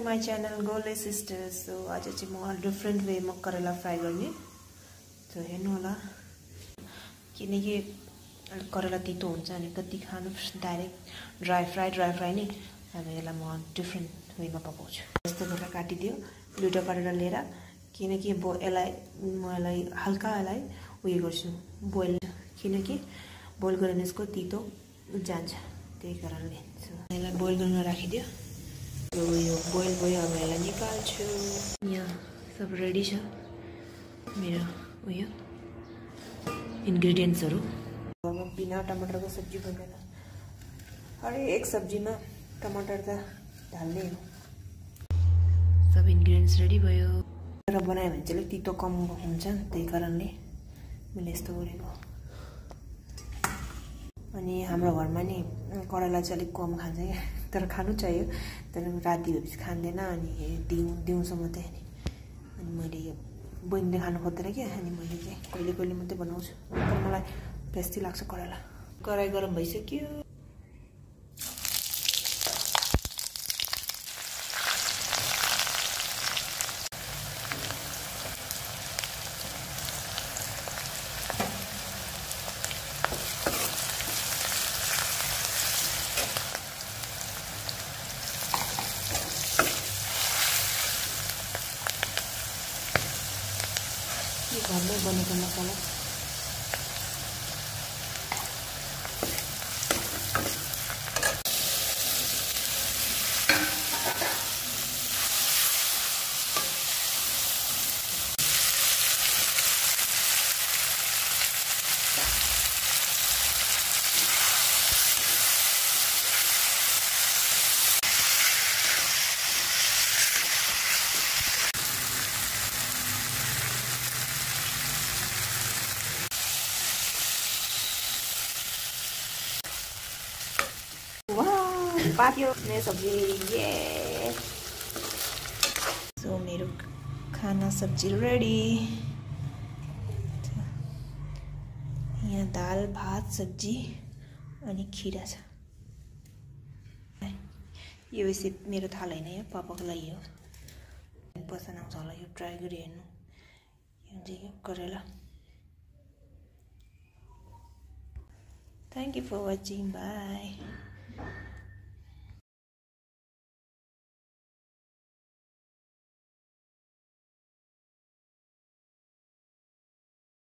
my channel Gole Sisters. So आज चाहिँ म डिफरेंट वे मा करेला फ्राई गर्ने। So हेर्नु होला किनकि करेला तितो हुन्छ अनि कति खानु डाइरेक्ट ड्राई फ्राई नि हामी यसलाई म डिफरेंट वे मा पकाउँछु। यस्तो गरेर काटिदियो दुईटा गरेर लिएर किनकि म यसलाई हल्का यसलाई उयो गर्छु बोइल किनकि बोइल गरेर यसको तितो जान्छ त्यही कारणले। यसलाई बोइल गर्न राखिदियो। यो बोइल भयो अब यसलाई निकाल्छु। यहाँ सब रेडी छ मेरो उयो इन्ग्रेडिएन्ट्सहरु। अब बिना टमाटरको सब्जी बनेला। हरेक सब्जीमा टमाटर त हाल्नै हो। सब इन्ग्रेडिएन्ट्स रेडी भयो। र बनायो भने चाहिँ तितो कम हुन्छ त्यही कारणले मैले यस्तो गरेको। अनि हाम्रो घरमा नि करेला चाहिँ अलिक कम खान्छ के तर खानु चाहियो तर राति भएपछि खाँदैन अनि दिउँसो मात्रै अनि मैले यो बहिनीले खानु खोज्दैन के अनि मैले चाहिँ कहिले मात्रै बनाउँछु तर मलाई टेस्टी लाग्छ करेला। कराई गरम भइसक्यो। घरमै बनेको मसला पाक्यो मेरो सब्जी। ये सो मेरो खाना सब्जी रेडी। यहाँ दाल भात सब्जी अनि खिरा छ। यो वैसे मेरो थाल हैन यो पापाको लागि हो। पसन्द आउँछ होला यो ट्राई गरी हेर्नु। यो चाहिँ करेला। Thank you for watching. Bye.